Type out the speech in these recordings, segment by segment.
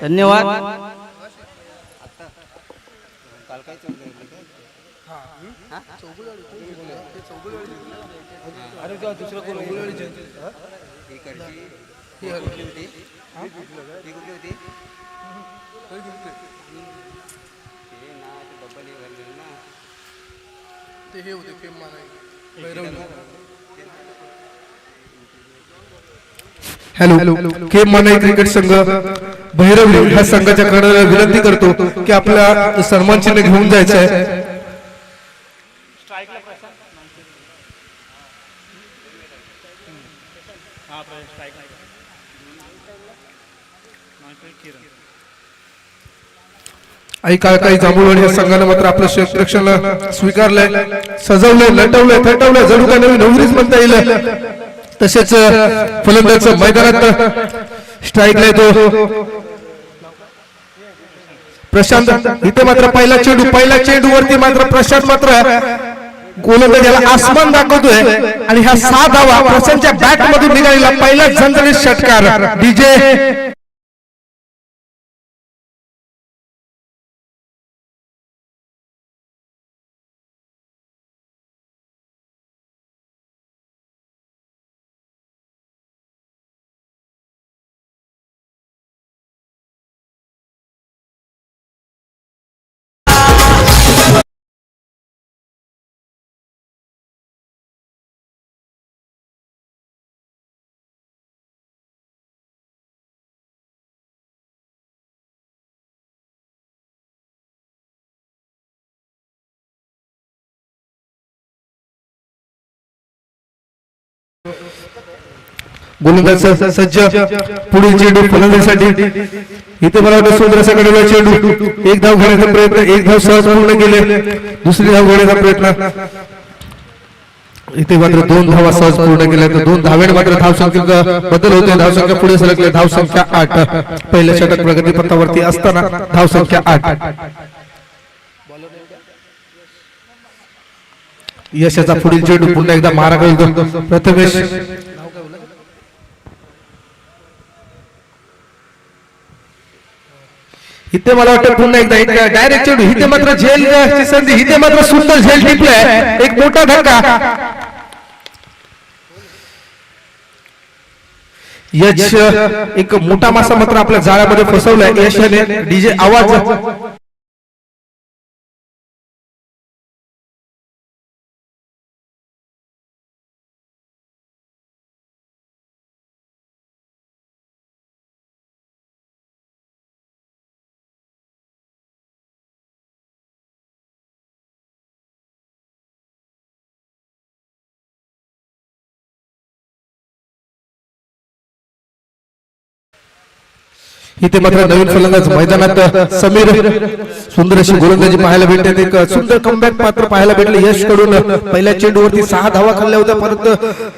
धन्यवाद. हॅलो, के मानाई क्रिकेट संघ भैरवली ह्या संघाच्या खेळाडूला विनंती करतो की आपल्या सन्मान चिन्ह घेऊन जायचं आहे. आई काही जांभूळवाडी ह्या संघाने मात्र आपलं क्षेत्ररक्षण स्वीकारलंय, सजवलंय, नटवलंय, थटवलंय, जणू का नवीन नवरीच म्हणता येईल. तसेच फलंदाज मैदानात स्ट्राईकला येतो प्रशांत. इथे मात्र पहिला चेंडूवरती मात्र प्रशांत मात्र गोलंदाजाला आसमान दाखवतोय आणि ह्या 6 धावा प्रशांतच्या बॅट मधून निघालेला पहिला झणझणीत षटकार. डीजे गोलंदाज सज्ज. पुढील चेंडू फलंदाजीसाठी. इथे मला वाटतं सुंदरसा कडलेला चेंडू. एक धाव घेण्याचा प्रयत्न, एक धाव सहज पूर्ण केले. दुसरी धाव घेण्याचा प्रयत्न. इथे मात्र 2 धावा सहज पूर्ण केल्या. तर 2 धावेने मात्र धावसंख्येत बदल होते. धावसंख्या पुढे सरकले. धावसंख्या 8. पहिल्या षटक प्रगतीपथावरती असताना धावसंख्या 8. यशाचा पुढील चेंडू पुन्हा एकदा मारा करतो प्रथमेश. इथे मला वाटतं पुन्हा एकदा एक डायरेक्ट चेंडू. इथे मात्र झेलची संधी. इथे मात्र सुंदर झेल टिपलाय. एक मोठा धक्का. यश एक मोठा मासा मात्र आपल्या जाळ्यामध्ये फसवलाय यशाने. डीजे आवाज. इथे मात्र नवीन फलंदाज मैदानात समीर. सुंदर अशी गोलंदाजी पाहायला भेटते. एक सुंदर कमबॅक मात्र पाहायला भेटले यश कडून. पहिल्या चेंडूवरती 6 धावा खाल्ल्या होत्या, परत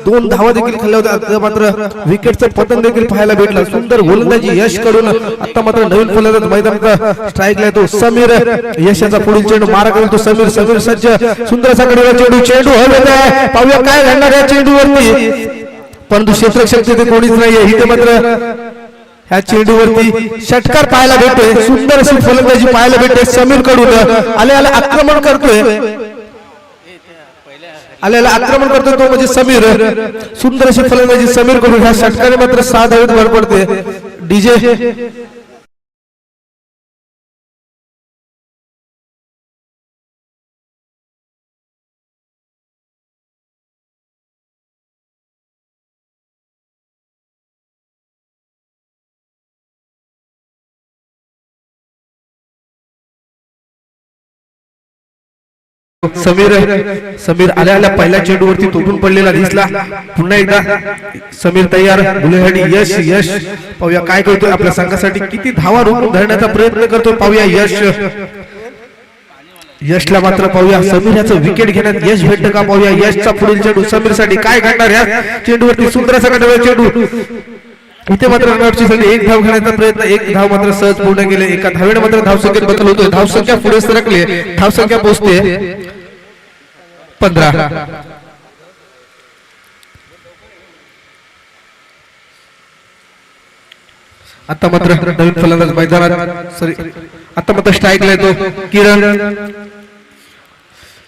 2 धावा देखील खाल्ल्या होत्या. मात्र विकेटचं पतन देखील पाहायला भेटलं. सुंदर गोलंदाजी यश कडून. आता मात्र नवीन फलंदाज मैदानात स्ट्राईकला येतो समीर. यशाचा पुढील चेंडू मारा करतो समीर. सज्ज. सुंदर असा कडलेला चेंडू हवेत आहे. पाहूया काय घडणार या चेंडूवरती. परंतु क्षेत्ररक्षक तिथे कोणीच नाहीये. इथे मात्र ह्या चेंडूवरती षटकार पाहायला भेटतोय. सुंदर अशी फलंदाजी पाहायला भेटते समीर कडून. आल्याला आक्रमण करतोय. आल्याला आक्रमण करतोय तो म्हणजे समीर. सुंदर अशी फलंदाजी समीर कडून. ह्या षटकाने मात्र 6 धावेत भर पडते. डीजे समीर आल्या पहिल्या चेंडूवरती तुटून पडलेला दिसला. पुन्हा एकदा समीर तयार. गुलेहाडी यश. पाहूया काय करतोय आपल्या संघासाठी. किती धावा रोखून धरण्याचा प्रयत्न करतोय. पाहूया यशला मात्र पाहूया समीर याचं विकेट घेण्यात यश भेटतं का. पाहूया यशचा पुढील चेंडू समीर साठी काय घडणार. या चेंडूवरती सुंदर असा कडलेला चेंडू. इथे मात्र रनआउटची संधी. 1 धाव घेण्याचा प्रयत्न. 1 धाव मात्र सहज पूर्ण केले. एका धावेने मात्र धावसंख्येत बदल होतोय. धावसंख्या पुढे सरकली. धावसंख्या पोहोचते 15. आता मात्र नवीन फलंदाज मैदानात सॉरी आता मात्र स्ट्राईकला येतो किरण.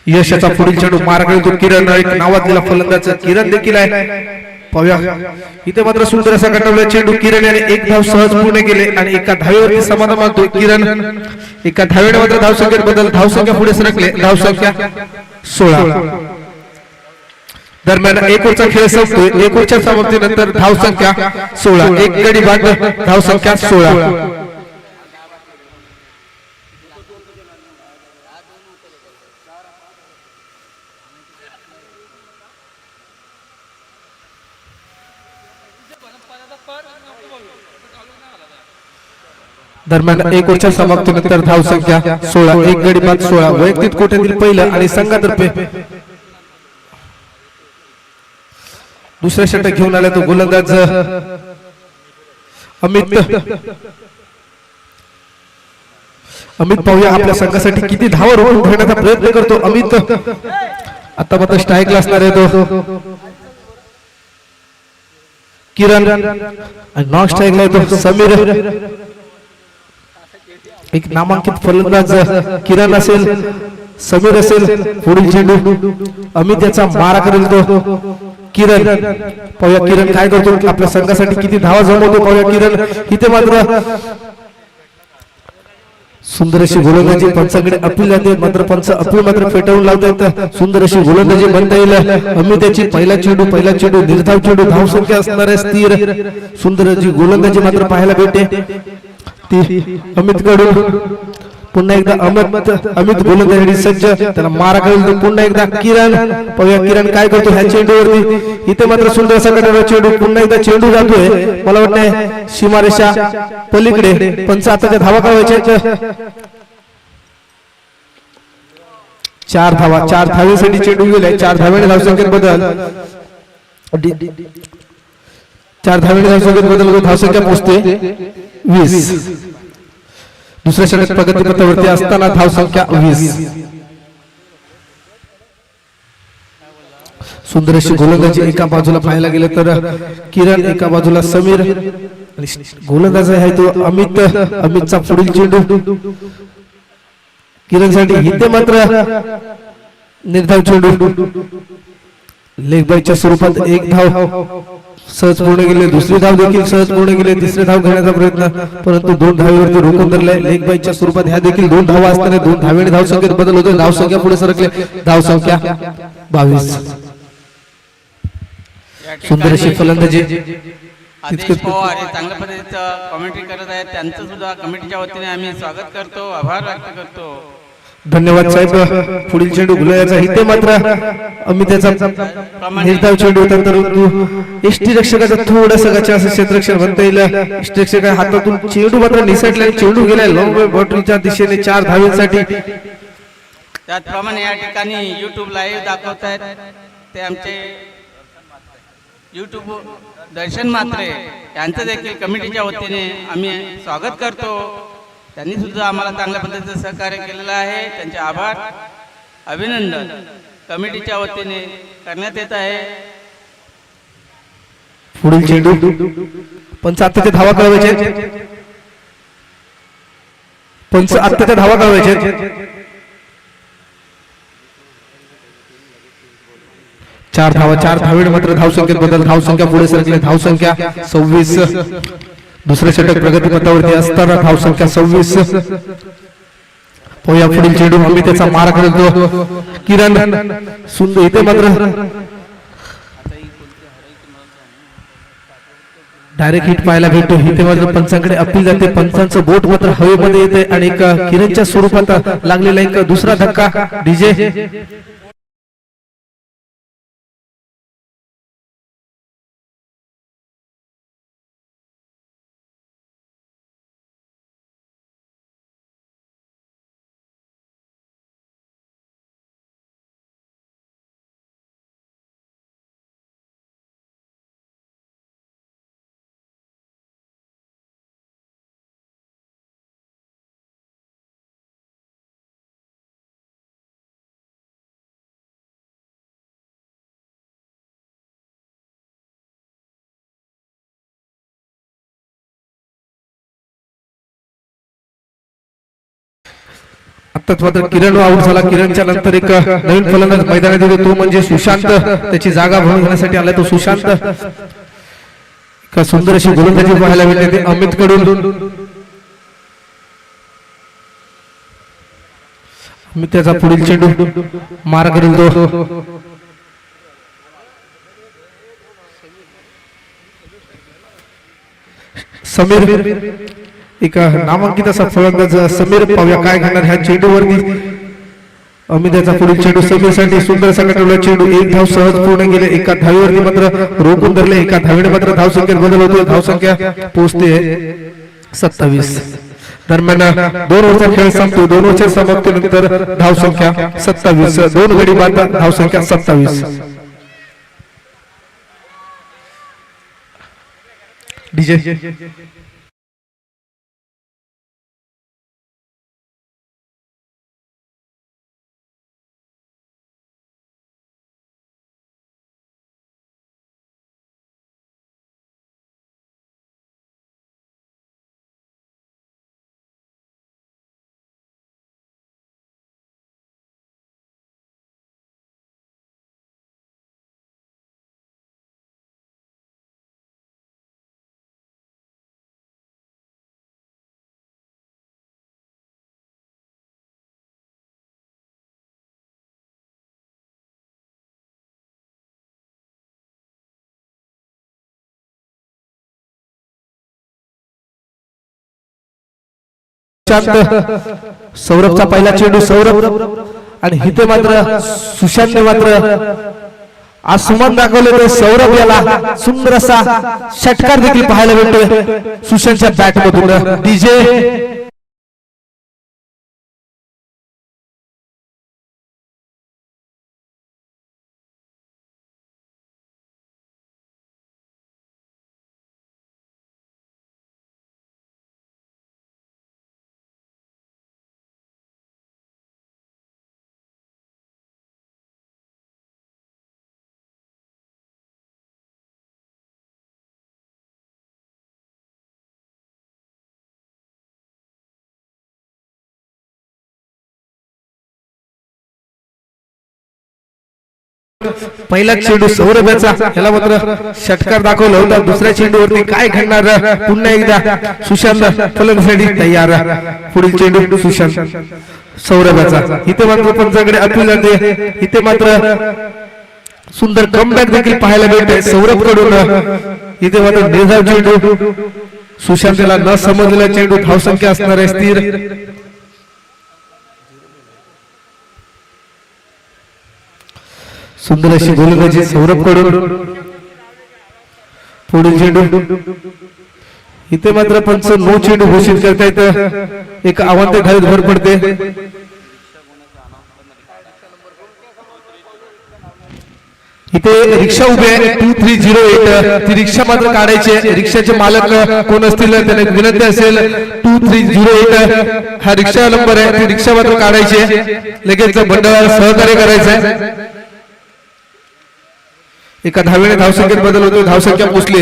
यशाचा पुढील चेंडू मार्ग तो किरण एक नावाजलेला फलंदाज किरण देखील आहे. पाहूया इथे मात्र सुंदर असा गटवला चेंडू किरण याने एक धाव सहज पूर्ण केले आणि एका धावेवरती समाधान मानतोय किरण. एका धावेने मात्र धावसंख्येत बदल, धावसंख्या पुढे सरकले, धावसंख्या 16. दरम्यान एक ओव्हरचा खेळ संपतोय. एक ओव्हरच्या समाप्तीनंतर धावसंख्या 16, एक गडी बाद, धावसंख्या 16. दरम्यान एक ओव्हरच्या समाप्तीनंतर धावसंख्या 16, एक गडी बाद 16. वैयक्तिक कोट्यातील पहिलं आणि संघातर्फे दुसऱ्या षटक घेऊन आला तो गोलंदाज अमित. पाहूया आपल्या संघासाठी किती धावा रोवून घेण्याचा प्रयत्न करतो अमित. आता मात्र स्ट्राईकला असणार आहे तो किरण आणि नॉन स्ट्राईकला येतो समीर. एक नामांकित फलंदाज किरण असेल, समीर असेल. पुढील चेंडू अमित याचा मारा करेल तो किरण. पाहूया किरण काय करतो, आपल्या संघासाठी किती धावा जमवतो पाहूया किरण. इथे मात्र सुंदर अशी गोलंदाजी पंचाकडे अपील जाते, मात्र पंच अपील मात्र फेटाळून लावतात. सुंदर अशी गोलंदाजी बनता येईल अमित याची. पहिला चेंडू निर्धाव चेंडू, धावसंख्या असणार आहे स्थिर. सुंदर अशी गोलंदाजी मात्र पाहायला भेटते ती अमित कडून. पुन्हा एकदा अमित गोलंदाजी सज्ज, त्याला मारा करेल पुन्हा एकदा किरण. पाहूया किरण काय करतो ह्या चेंडूवरती. इथे मात्र सुंदर असा गटाला चेंडू, पुन्हा एकदा चेंडू जातोय, मला वाटतंय सीमारेषा पलीकडे. पंच आताच्या धावा कळवायच्या 4 धावा, 4 धावेसाठी चेंडू गेलाय. 4 धावेने धावसंख्येत बदल, 4 धावेने धावसंख्येत बदल होतो, धावसंख्या पोहोचते 20. दुसऱ्या षटक प्रगतीपथावरती असताना धावसंख्या 20. सुंदर अशी गोलंदाजी एका बाजूला पाहायला गेलं तर किरण, एका बाजूला समीर आणि गोलंदाज आहे तो अमित. अमितचा पुढील चेंडू किरणसाठी. इथे मात्र निर्धाव चेंडू लेग बायच्या स्वरूपात एक धाव सहज पूर्ण गेले, दुसरी धाव देखील सहज पूर्ण गेले, तिसरी धाव घेण्याचा प्रयत्न परंतु 2 धावेवरती रोखून धरलाय. लेग बायच्या स्वरूपात ह्या देखील 2 धावा असताना 2 धावेने धावसंख्येत बदल होतो, धावसंख्या पुढे सरकले, धावसंख्या 22. सुंदर अशी फलंदाजी आदेश पवार हे चांगल्या पद्धतीचं कमेंट्री करत आहेत, त्यांचं सुद्धा कमिटीच्या वतीने आम्ही स्वागत करतो, आभार व्यक्त करतो. धन्यवाद साहेब. पुढील चेंडू गुलायाचा. इथे मात्र अमित याचा निर्धाव चेंडू होता, परंतु एसटी रक्षकाचा थोडासा गचा असं क्षेत्ररक्षण म्हणता येईल. एसटी रक्षका हातातून चेंडू मात्र निसटला, चेंडू गेलाय लॉंग बॉटरीच्या दिशेने 4 धावेसाठी. त्याचप्रमाणे या ठिकाणी YouTube लाईव्ह दाखवत आहेत ते आमचे YouTube दर्शन मात्रे, यांचं देखील कमिटीच्या वतीने आम्ही स्वागत करतो. त्यांनी सुद्धा आम्हाला चांगल्या पद्धतीचं सहकार्य केलेलं आहे, त्यांचे आभार अभिनंदन कमिटीच्या वतीने करण्यात येत आहे. पुढील चेंडू पंच आत्ताच्या धावा कळवायचे, पंच आत्ताच्या धावा कळवायचे. 4 धावा, 4 धावेने मात्र धावसंख्येत बदल, धावसंख्या पुढे सरकली, धावसंख्या 26. दुसरे षटक प्रगतीपथावरती असताना धावसंख्या 26. पोया पुढील चेंडू अमित त्याचा मारा करतो किरण. सुंदर इथे मात्र डायरेक्ट हिट पाहायला भेटतो. इथे मात्र पंचांकडे अपील जाते, पंचांचं बोट मात्र हवेमध्ये येते आणि एक किरणच्या स्वरूपात लागलेला एक दुसरा धक्का डीजे आताच मात्र किरण आऊट झाला. किरणच्या नंतर एक नवीन फलंदाज मैदानात येतो, तो म्हणजे सुशांत. त्याची जागा भरून घेण्यासाठी आला तो सुशांत. का सुंदर अशी गोलंदाजी पाहायला मिळते अमित कडून. अमित त्याचा पुढील चेंडू मार करेल तो. समीर एक नामांकित असा फलंदाज समीर, पाहूया काय घेणार ह्या चेंडूवरती. अमित याचा पुढील चेंडू समीरसाठी सुंदर संघटवला चेंडू. एक धाव सहज पूर्ण गेले. एका धावीवरती मात्र रोखून धरले. एका धावीने मात्र धावसंख्येत बदल होतो. धावसंख्या पोहोचते 27. दरम्यान 2 ओव्हरचा खेळ संपतो. 2 ओव्हरच्या समाप्तीनंतर धावसंख्या 27. 2 गडी बाद, धावसंख्या 27. डीजे सौरभचा पहिला चेंडू. सौरभ आणि इथे मात्र सुशांतने मात्र आसमान दाखवले. तर सौरभ याला सुंदर असा षटकार देखील पाहायला मिळतोय सुशांतच्या बॅट मधून. डीजे पहिला चेंडू सौरभ याला मात्र षटकार दाखवला होता. दुसऱ्या चेंडूवरती काय घडणार पुन्हा एकदा सुशांत फलंदाजीसाठी तयार. पुढील चेंडू सुशांत सौरभचा. इथे मात्र पंचाकडे अतुल जाते. इथे मात्र सुंदर कमबॅक देखील पाहायला मिळते सौरभ कडून. इथे मात्र निर्धाव चेंडू सुशांतला न समजलेला चेंडू. धावसंख्या असणार आहे स्थिर. सुंदर अशी गोलंदाजी सौरभ कडून. पुढील चेंडू. इथे मात्र पंच नो चेंडू घोषित करतायत. एक आव्हान धावीत भर पडते. इथे रिक्षा उभी आहे 2308. ती रिक्षा मात्र काढायची. रिक्षाचे मालक कोण असतील त्यांना विनंती असेल 2308 हा रिक्षा नंबर आहे. ती रिक्षा मात्र काढायची. लगेच मंडळाला सहकार्य करायचं आहे. एका धावेने धावसंख्येत बदल होतो. धावसंख्या पोचली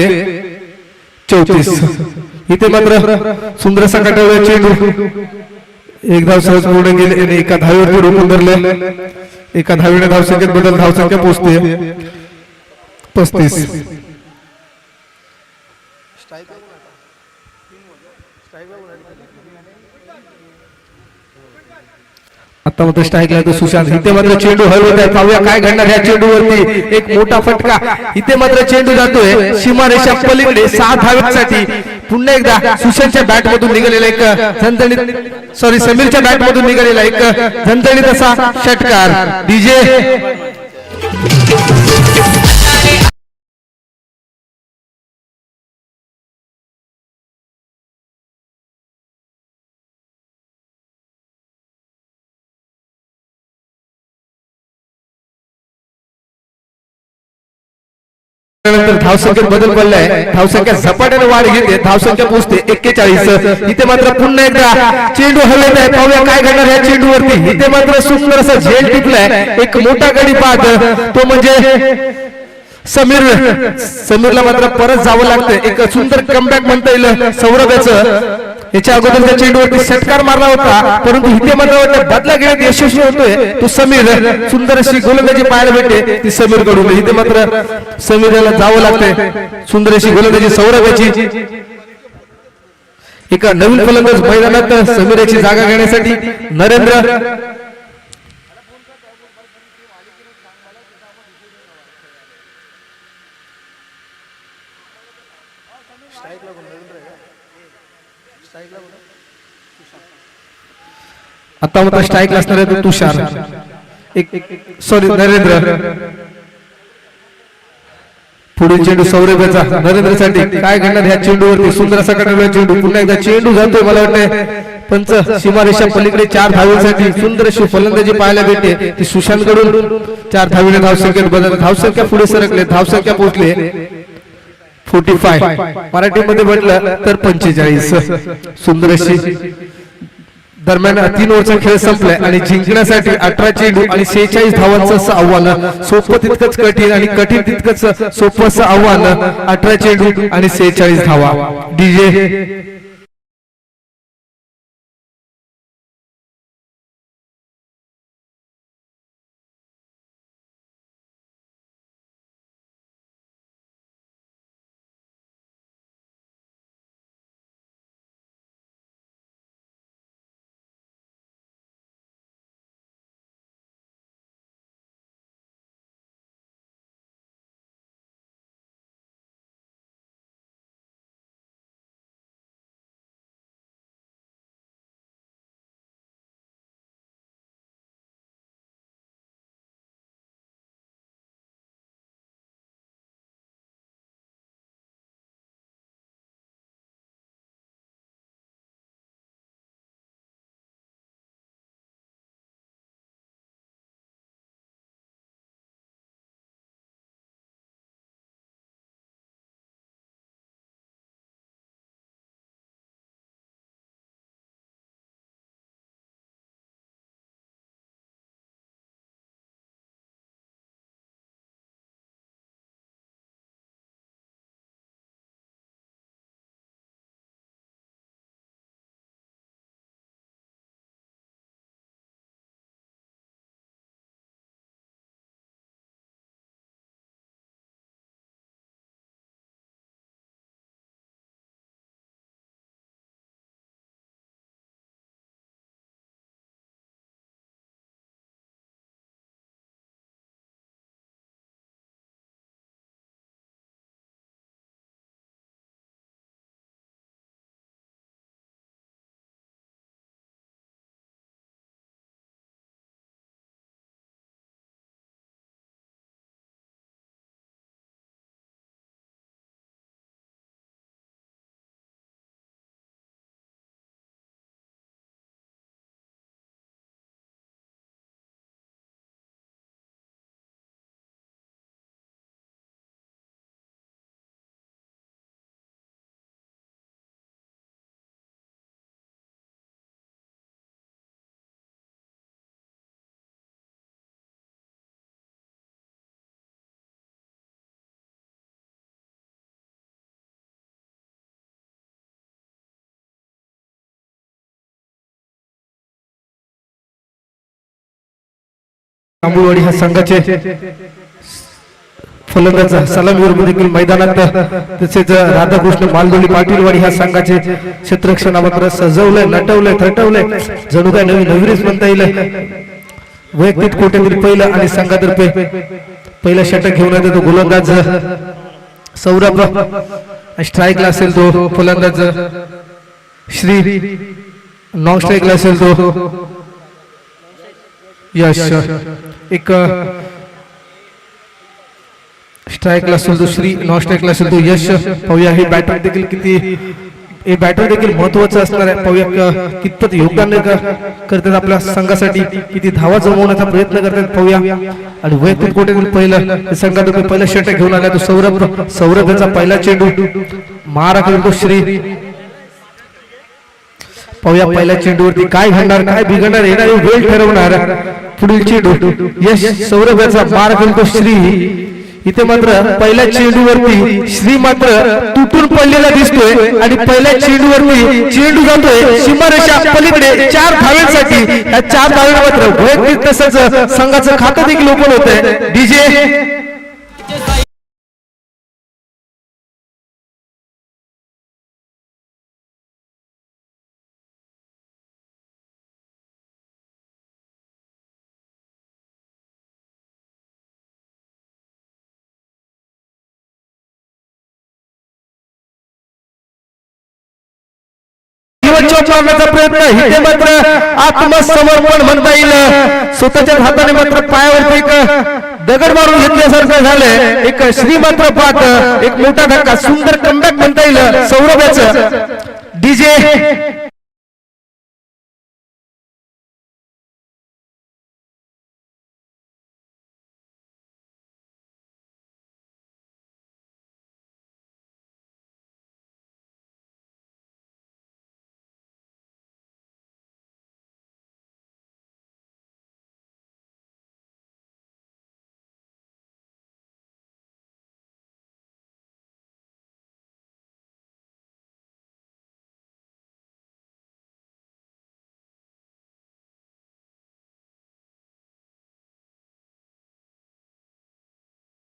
34. इथे मात्र सुंदर असा काढलेला चेंडू. एक धाव सहज पूर्ण गेले आणि एका धावेवरती रोखून धरले. एका धावेने धावसंख्येत बदल. धावसंख्या पोचते 35. आता मात्र स्ट्राईक लागतो सुशांत. इथे मात्र चेंडू हलवत आहे. पाहूया काय घडणार ह्या चेंडूवरती. एक मोठा फटका. इथे मात्र चेंडू जातोय सीमारेषा पलीकडे 6 धावेसाठी. पुन्हा एकदा सुशांतच्या बॅट मधून निघालेला एक झणझणीत समीरच्या बॅट मधून निघालेला एक झणझणीत असा षटकार. डीजे धावसंख्येत बदल पडलाय. धावसंख्या झपाट्याने वाढ घेते. धावसंख्या पोहोचते 41. इथे मात्र पुन्हा एकदा चेंडू हलवत आहे. पाहूया काय घडणार या चेंडूवरती. इथे मात्र सुंदर असा झेल टिपलाय. एक मोठा गडी बाद. तो म्हणजे समीरला मात्र परत जावं लागतं. एक सुंदर कमबॅक म्हणता येईल सौरभ याचं. याच्या अगोदरच्या चेंडूवरती षटकार मारला होता, परंतु इथे मात्र बदला घेण्यात यशस्वी होतोय तो समीर. सुंदर अशी गोलंदाजी पाहायला भेटते ती समीर कडून. इथे मात्र समीरला जावं लागतंय. सुंदर अशी गोलंदाजी सौरभ याची. एका नवीन फलंदाज मैदानात समीर याची जागा घेण्यासाठी नरेंद्र. आता मात्र स्ट्राईक असणार आहे तो तुषार. सॉरी नरेंद्र. पुढील चेंडू सौरभ याचा नरेंद्रसाठी. काय घडणार ह्या चेंडूवरती? सुंदर असा कडकला चेंडू. पुन्हा एकदा चेंडू जातोय. मला वाटतंय पंच सीमारेषा पलीकडे 4 धावेसाठी सुंदर अशी फलंदाजी पाहायला भेटते ती सुशांत कडून. 4 धावेने धावसंख्येत बदल. धावसंख्या पुढे सरकले. धावसंख्या पोहोचले 45. मराठीमध्ये म्हटलं तर 45. सुंदर अशी दरम्यान 3 ओव्हरचा खेळ संपलाय आणि जिंकण्यासाठी 18 चेंडू आणि 46 धावांचं असं आव्हान. सोपं तितकंच कठीण आणि कठीण तितकंच सोपं असं आव्हान. 18 चेंडू आणि 46 धावा. डीजे आंबुळवाडी ह्या संघाचे फलंदाज सलामीवर देखील मैदानात. तसेच राधाकृष्ण मालदोली पाटीलवाडी ह्या संघाचे क्षेत्ररक्षण मात्र सजवलंय, नटवलंय, थटवलंय. जणू काय नवीनच म्हणता येईल. वैयक्तिक कोट्यातील पहिला आणि संघातर्फे पहिला षटक घेऊन येतो गोलंदाज सौरभ. स्ट्राईकला असेल तो फलंदाज श्री. नॉन स्ट्राईकला असेल तो यश. एक स्ट्राईकला असेल तो श्री. नॉन स्ट्राईकला असेल तो यश. पाहूया हे बॅटर देखील किती, हे बॅटर देखील महत्वाचं असणार आहे. पाहूया कितपत योगदान करतात आपल्या संघासाठी, किती धावा जमवण्याचा प्रयत्न करतात पाहूया. आणि वैयक्तिक कोट्यातील पहिलं संघातून पहिला षटक घेऊन आला तो सौरभ. सौरभ याचा पहिला चेंडू मारा करून तो श्री. पाहूया पहिल्या चेंडूवरती काय घडणार, काय बिघडणार, येणारी वेळ ठरवणार. पुढील चेंडू यश. सौरभ याचा मारा करून तो श्री. इथे मात्र पहिल्या चेंडूवरती श्री मात्र तुटून पडलेला दिसतोय आणि पहिल्या चेंडूवरती चेंडू जातोय सीमारेषा पलीकडे 4 धावेसाठी. या 4 धावे मात्र वैयक्तिक तसंच संघाचं खातं देखील ओपन होतंय. डीजे मारण्याचा प्रयत्न. इथे मात्र आत्मसमर्पण म्हणता येईल. स्वतःच्या हाताने मात्र पायावरती एक दगड मारून घेतल्यासारखं झालंय. एक श्री मात्र पात एक मोठा धक्का सुंदर कमबॅक म्हणता येईल सौरभ्याचं. डीजे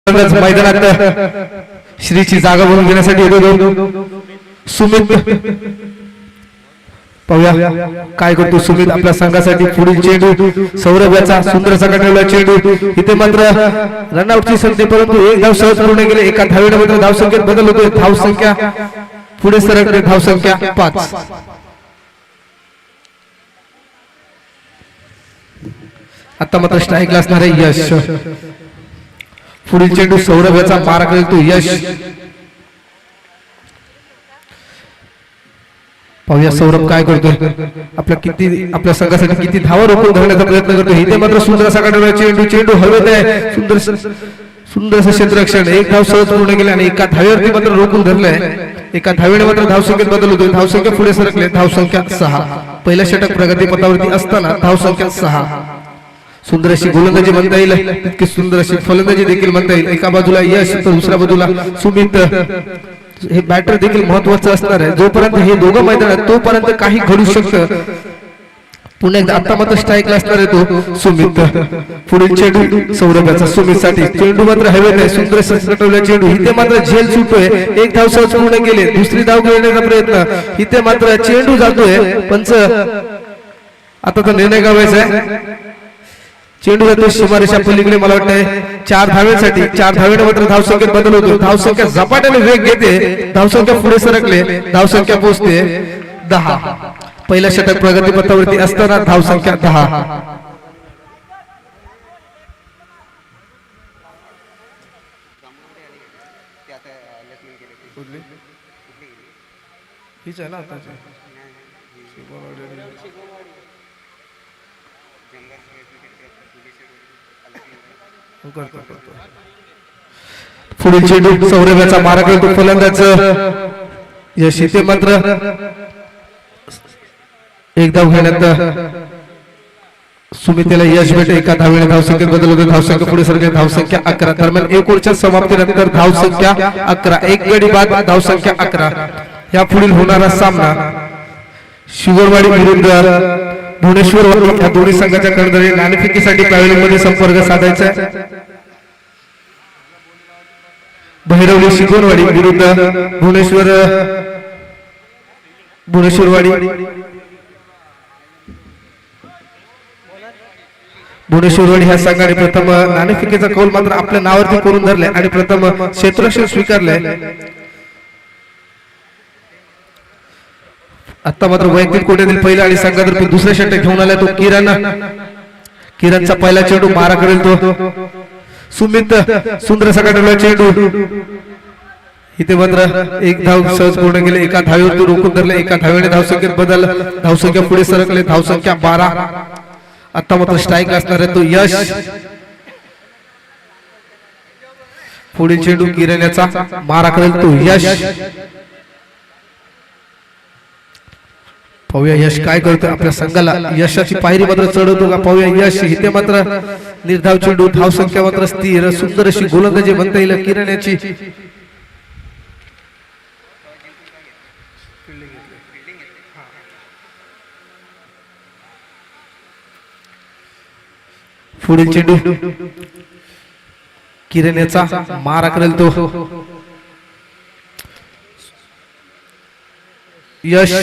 मैदानात श्रीची जागा बनवून घेण्यासाठी येतो सुमित. पाहूया काय करतो सुमित आपल्या संघासाठी. पुढील चेंडू सौरभ्याचा सुंदर असा काढलेला चेंडू. इथे मात्र रनआउटची संधी परंतु एक धाव सहज पूर्ण केले. एका धावेने मात्र धावसंख्येत बदल होतोय. धावसंख्या पुढे सरकते. धावसंख्या 5. आता मात्र स्ट्राईकला असणार आहे यश. पुढील चेंडू सौरभ्याचा मारा करेल तो यश. पाहूया सौरभ काय करतोय. आपल्या संघासाठी किती धावा रोखून धरण्याचा प्रयत्न करतोय. इथे मात्र सुंदर असा काढलेला चेंडू हवेत आहे. सुंदर असं क्षेत्ररक्षण. एक धाव सहज पूर्ण केले आणि एका धावेवरती मात्र रोखून धरलंय. एका धावेने मात्र धावसंख्येत बदल होतोय. धावसंख्या पुढे सरकले. धावसंख्या 6. पहिल्या षटक प्रगतीपथावरती असताना धावसंख्या 6. सुंदर अशी गोलंदाजी म्हणता येईल तितकी सुंदर अशी फलंदाजी देखील म्हणता येईल. एका बाजूला यश तर दुसऱ्या बाजूला सुमित. हे बॅटर देखील महत्वाचं असणार आहे. जोपर्यंत हे दोघं मैदानात तोपर्यंत काही घडू शकतं. पुन्हा एकदा आता मात्र स्ट्राईकला असणार आहे तो सुमित. पुढील चेंडू सौरभ्याचा सुमित साठी. चेंडू मात्र हवेत आहे. सुंदर सटवलेला चेंडू. इथे मात्र झेल सुटतोय. एक धाव सहज पूर्ण केले. दुसरी धाव घेण्याचा प्रयत्न. इथे मात्र चेंडू जातोय. पंच आता तो निर्णय घ्यायचा आहे. चेंडू जातो सीमारेषा पलीकडे. मला वाटतंय 4 धावेसाठी. 4 धावेने मात्र धावसंख्येत बदल होतो. धावसंख्या झपाट्याने वेग घेते. धावसंख्या पुढे सरकले. धावसंख्या पोहोचते 10. पहिल्या षटक प्रगतीपथावरती असताना धावसंख्या 10. पुढील चेंडू सौरभ्याचा मारा करतो फलंदाज यश. इथे मात्र एक धाव घेण्यात सुमितेला यश भेटे. एका धावेने धावसंख्येत बदल होतो. धावसंख्या पुढे सरकते. धावसंख्या 11. दरम्यान एक ओव्हरच्या समाप्तीनंतर धावसंख्या 11. एक गडी बाद धावसंख्या 11. या पुढील होणारा सामना शिवरवाडी विरुद्ध भुवनेश्वर या दोन्ही संघाच्या कर्णधारी नाणेफेकीसाठी पॅव्हलियन मध्ये संपर्क साधायचा आहे. भैरवली शिगोनवाडी विरुद्ध भुवनेश्वरवाडी. भुवनेश्वरवाडी ह्या संघाने प्रथम नाणेफेकीचा कौल मात्र आपल्या नावावरती करून धरलाय आणि प्रथम क्षेत्ररक्षण स्वीकारलंय. आता मात्र वैयक्तिक कोट्यातील पहिला आणि संघातर्फे दुसऱ्या षटक घेऊन आला तो किरणचा पहिला चेंडू मारा करेल तो सुमित. सुंदर असा काढलेला चेंडू. इथे मात्र एक धाव सहज पूर्ण केले. एका धावेवरती रोखून धरले. एका धावेने धावसंख्येत बदल. धावसंख्या पुढे सरकले. धावसंख्या 12. आता मात्र स्ट्राईक असणार आहे तो यश. पुढील चेंडू किरण्याचा मारा करेल तो यश. पाहूया यश काय करतोय आपल्या संघाला यशाची पायरी मात्र चढवतो का पाहूया यश इथे मात्र निर्धाव चेंडू धाव संख्या मात्र स्थिर सुंदर अशी गोलंदाजी म्हणता येईल किरण याची पुढील चेंडू किरण याचा मारा करेल तो यश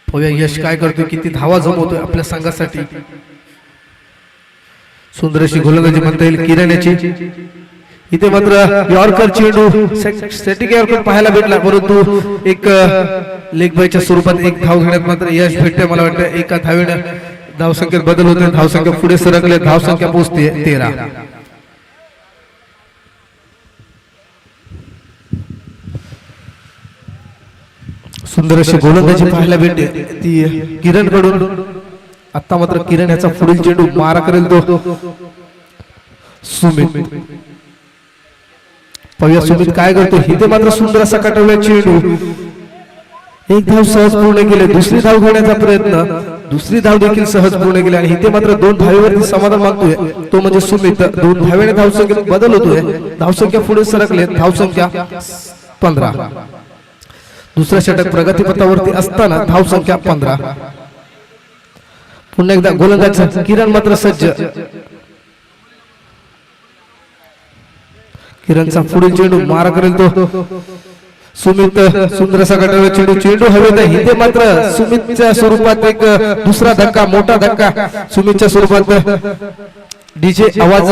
पाहूया यश काय करतोय किती धावा जमवतोय आपल्या संघासाठी सुंदर अशी गोलंदाजी म्हणता येईल किरण याची इथे मात्र यॉर्कर चेंडू सेटिंग यॉर्कर पाहायला भेटला परंतु एक लेग बायच्या स्वरूपात एक धाव घेण्यात मात्र यश भेटते मला वाटतं एका धावेने धावसंख्येत बदल होते धावसंख्या पुढे सरकले धावसंख्या पोहोचते 13 सुंदर अशी गोलंदाजी पाहायला भेटते ती किरण कडून आता मात्र किरण याचा पुढील चेंडू मारा करेल तो सुमित पाहूया सुमित काय करतो इथे मात्र सुंदर असा कटवला चेंडू एक धाव सहज पूर्ण केले दुसरी धाव घेण्याचा प्रयत्न दुसरी धाव देखील सहज पूर्ण केली आणि इथे मात्र 2 धावेवरती समाधान मागतोय तो म्हणजे सुमित 2 धावेने धावसंख्येत बदल होतोय धावसंख्या पुढे सरकले धावसंख्या 15 दुसऱ्या षटक प्रगतीपथावरती असताना धावसंख्या 15 पुन्हा एकदा गोलंदाज किरण मात्र सज्ज किरणचा पुढील चेंडू मारा करेल तो सुमित सुंदर असा गटाला चेंडू हवेत आहे इथे मात्र सुमितच्या स्वरूपात एक दुसरा धक्का मोठा धक्का सुमितच्या स्वरूपात डीजे आवाज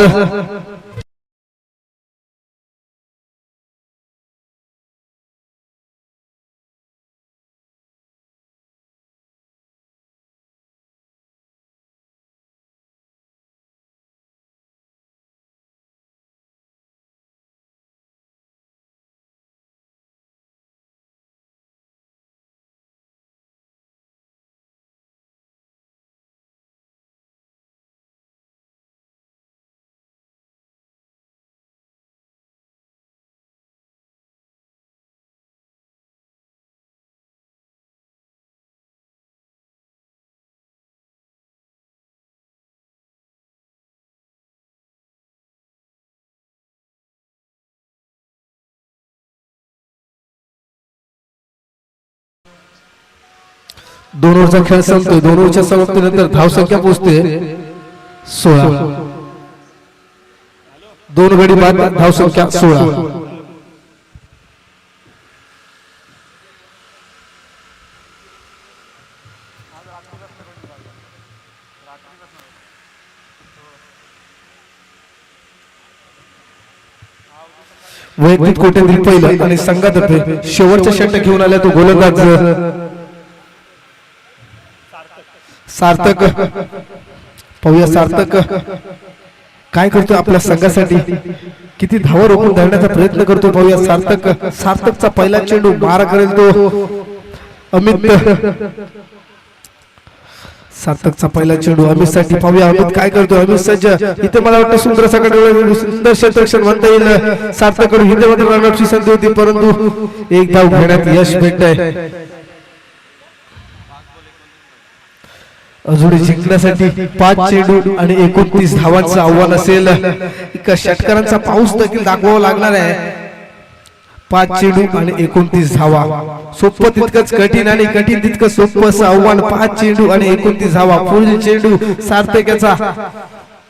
दोन ओव्हरचा खेळ संपतोय 2 ओव्हरच्या समाप्तीनंतर धावसंख्या पोहोचते 16 2 गडी बाद धावसंख्या 16 वैयक्तिक कोट्यातील पहिलं आणि संघातर्फे शेवटच्या षटक घेऊन आल्या तो गोलंदाज सार्थक पाहूया सार्थक काय करतो आपल्या संघासाठी किती धावा रोखून धरण्याचा प्रयत्न करतो पाहूया सार्थकचा पहिला चेंडू मारा करेल तो अमित सार्थकचा पहिला चेंडू अमित साठी पाहूया अमित काय करतो अमित सज्ज इथे मला वाटतं सुंदर सकाळ सुंदर क्षेत्ररक्षण म्हणता येईल सार्थक कडून इथे मात्र रनआउटची संधी होती परंतु एक धाव घेण्यात यश भेटतंय अजून जिंकण्यासाठी 5 चेंडू आणि 29 धावांचं आव्हान असेल एका षटकारांचा पाऊस देखील दाखवावा लागणार आहे 5 चेंडू आणि 29 धावा सोपं तितकंच कठीण आणि कठीण तितकं सोपं असं आव्हान 5 चेंडू आणि 29 धावा पुढील चेंडू सार्थक याचा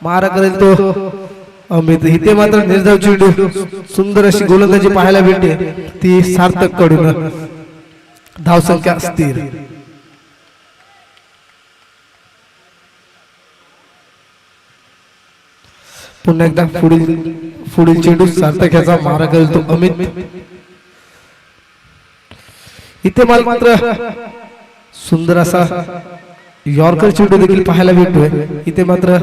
मारा करेल तो अमित इथे मात्र निर्धाव चेंडू सुंदर अशी गोलंदाजी पाहायला भेटते ती सार्थक कडून धावसंख्या स्थिर पुन्हा एकदा पुढील चेंडू सार्थक याचा मारा करेल तो अमित इथे मात्र सुंदर असा यॉर्कर चेंडू देखील पाहायला भेटतोय इथे मात्र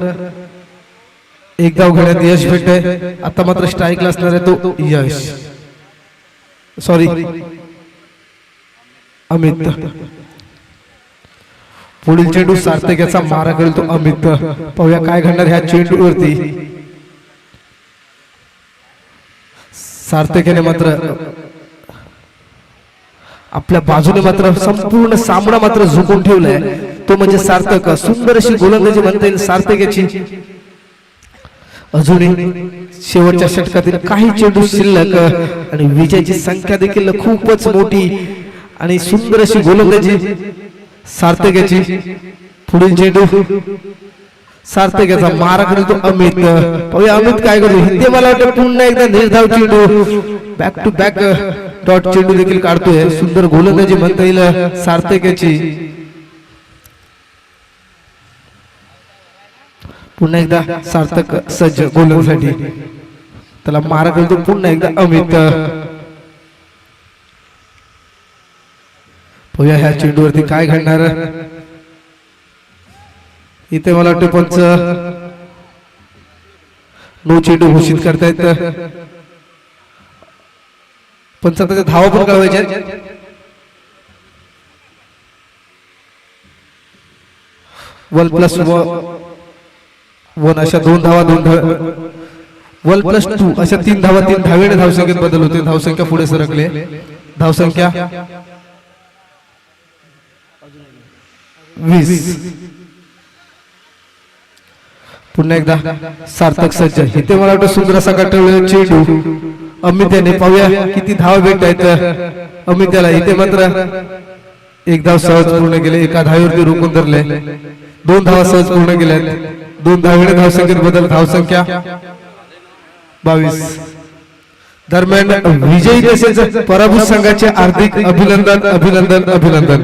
एक धाव घेण्यात यश भेटतंय आता मात्र स्ट्राईकला असणार आहे तो यश सॉरी अमित पुढील चेंडू सार्थक याचा मारा करेल तो अमित पाहूया काय घडणार ह्या चेंडूवरती सार्थक याने मात्र आपल्या बाजूने मात्र संपूर्ण सामना मात्र झुकून ठेवलाय तो म्हणजे सार्थक. सुंदर अशी गोलंदाजी म्हणता येईल सार्थक याची. अजूनही शेवटच्या षटकातील काही चेंडू शिल्लक आणि विजयाची संख्या देखील खूपच मोठी आणि सुंदर अशी गोलंदाजी सार्थक याची. पुढील चेंडू सार्थक याचा मारा करतो अमित. पाहूया अमित काय करतो. इथे मला वाटतं पुन्हा एकदा निर्धाव चेंडू बॅक टू बॅक डॉट चेंडू देखील काढतोय. सुंदर गोलंदाजी म्हणता येईल सार्थक याची. पुन्हा एकदा सार्थक सज्ज गोलंदाजीसाठी. त्याला मारा करतो पुन्हा एकदा अमित. पाहूया ह्या चेंडूवरती काय घडणार. इथे मला वाटतं पंच नो चेंडू घोषित करतायत. पंच त्याच्या धावा पण कळवायच्या. 1+1 अशा 2 धावा 1+2 अशा 3 धावा 3 धावेने धावसंख्येत बदल होते. धावसंख्या पुढे सरकले. धावसंख्या 20. पुन्हा एकदा सार्थक सज्ज. इथे मला वाटतं सुंदर असा काढलेला चेंडू अमित याने. पाहूया किती धावा भेटतायत अमित याला. इथे मात्र एक धाव सहज पूर्ण केले. एका धावेवरती रोखून धरले. 2 धावा सहज पूर्ण केल्यात. 2 धावेने धावसंख्येत बदल. धावसंख्या 22. दरम्यान विजयी तसेच पराभूत संघाचे हार्दिक अभिनंदन अभिनंदन अभिनंदन.